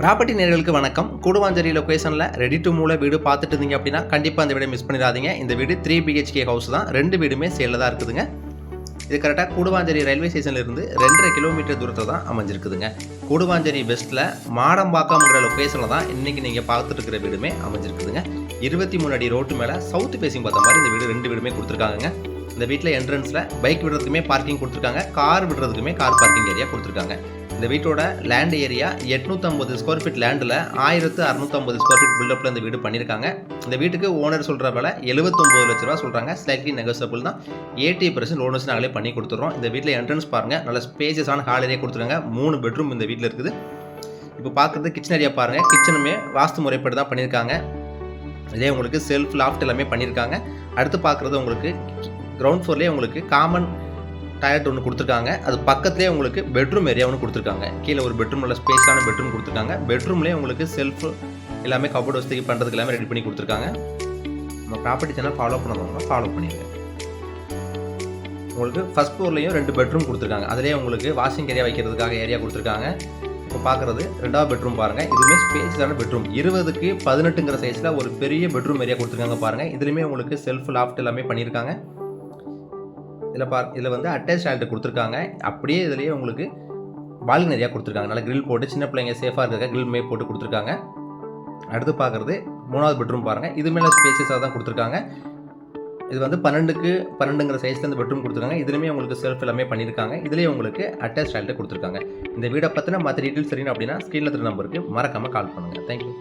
Property நேயர்களுக்கு வணக்கம். கூடுவாஞ்சேரி லொகேஷனில் ரெடி டு மூவ் வீடு பார்த்துட்டு இருந்தீங்க அப்படின்னா கண்டிப்பாக இந்த வீடை மிஸ் பண்ணிடாதீங்க. இந்த வீடு 3 BHK ஹவுஸ் தான். 2 வீடுமே சேலில் தான் இருக்குதுங்க. இது கரெக்டாக கூடுவாஞ்சேரி ரயில்வே ஸ்டேஷன்லேருந்து 2.5 கிலோமீட்டர் தூரத்தில் தான் அமைஞ்சிருக்குதுங்க. கூடுவாஞ்சேரி வெஸ்ட்டில் மாடம்பாக்கம்ங்கிற லொகேஷனில் தான் இன்றைக்கி நீங்கள் பார்த்துட்டு இருக்கிற வீடுமே அமைஞ்சிருக்குதுங்க. 23 அடி ரோட்டு மேலே சவுத் ஃபேஸிங் பார்த்த மாதிரி இந்த வீடு 2 வீடுமே கொடுத்துருக்காங்க. இந்த வீட்டில் என்ட்ரன்ஸில் பைக் விடுறதுக்குமே பார்க்கிங் கொடுத்துருக்காங்க, கார் விடுறதுக்குமே கார் பார்க்கிங் ஏரியா கொடுத்துருக்காங்க. இந்த வீட்டோட லேண்ட் ஏரியா 850 ஸ்கொயர் ஃபீட் லேண்டில் 1650 ஸ்கொயர் ஃபீட் பில்டப்பில் இந்த வீடு பண்ணியிருக்காங்க. இந்த வீட்டுக்கு ஓனர் சொல்கிற விலை 79 லட்ச ரூபா சொல்கிறாங்க. ஸ்லைட்லி நெகோசியபிள் தான். 80% லோனஸ் நாங்களே பண்ணி கொடுத்துட்றோம். இந்த வீட்டில் என்ட்ரன்ஸ் பாருங்கள், நல்ல ஸ்பேசியஸான ஹால் ஏரியா கொடுத்துருக்காங்க. 3 பெட்ரூம் இந்த வீட்டில் இருக்குது. இப்போ பார்க்குறது கிச்சன் ஏரியா பாருங்கள். கிச்சனுமே வாஸ்து முறைப்படி தான் பண்ணியிருக்காங்க. இதே உங்களுக்கு செல்ஃப் லாஃப்ட் எல்லாமே பண்ணியிருக்காங்க. அடுத்து பார்க்குறது உங்களுக்கு கிரவுண்ட் ஃப்ளோர்லேயே உங்களுக்கு காமன் டாய்லெட் ஒன்று கொடுத்துருக்காங்க. அது பக்கத்துலேயே உங்களுக்கு பெட்ரூம் ஏரியா ஒன்று கொடுத்துருக்காங்க. கீழே ஒரு பெட்ரூம் நல்ல ஸ்பேஸான பெட்ரூம் கொடுத்துருக்காங்க. பெட்ரூம்லேயே உங்களுக்கு செல்ஃப் எல்லாமே கபோர்ட் வசதி பண்ணுறதுக்கு எல்லாமே ரெடி பண்ணி கொடுத்துருக்காங்க. நம்ம ப்ராப்பர்ட்டி சேனல் ஃபாலோ பண்ணுறவங்க ஃபாலோ பண்ணிடுங்க. உங்களுக்கு ஃபஸ்ட் ஃப்ளோர்லேயும் 2 பெட்ரூம் கொடுத்துருக்காங்க. அதிலே உங்களுக்கு வாஷிங் ஏரியா வைக்கிறதுக்காக ஏரியா கொடுத்துருக்காங்க. இப்போ பார்க்குறது 2வது பெட்ரூம் பாருங்கள். இதுவுமே ஸ்பேஸான பெட்ரூம் 20க்கு 18ங்கிற சைஸில் ஒரு பெரிய பெட்ரூம் ஏரியா கொடுத்துருக்காங்க பாருங்கள். இதுலேயுமே உங்களுக்கு செல்ஃப் லாஃப்ட் எல்லாமே பண்ணியிருக்காங்க. இதில் வந்து அட்டாச் டாய்லெட் கொடுத்துருக்காங்க. அப்படியே இதுலேயே உங்களுக்கு பால்கனி ஏரியா கொடுத்துருக்காங்க. நல்லா கிரில் போட்டு சின்ன பிள்ளைங்க சேஃபாக இருக்க கிரில் மே போட்டு கொடுத்துருக்காங்க. அடுத்து பார்க்குறது 3வது பெட்ரூம் பாருங்கள். இது மேலே ஸ்பேசியஸாக தான் கொடுத்துருக்காங்க. இது வந்து 12க்கு 12ங்கிற சைஸில் இந்த பெட்ரூம் கொடுத்துருக்காங்க. இதுலேயுமே உங்களுக்கு செல்ஃப் எல்லாமே பண்ணியிருக்காங்க. இதுலேயே உங்களுக்கு அட்டாச் டாய்லெட் கொடுத்துருக்காங்க. இந்த வீடை பற்றின மற்ற டீட்டெயில்ஸ் தெரியணும் அப்படின்னா ஸ்க்ரீனில் இருக்கிற நம்பருக்கு மறக்காமல் கால் பண்ணுங்கள். தேங்க்யூ.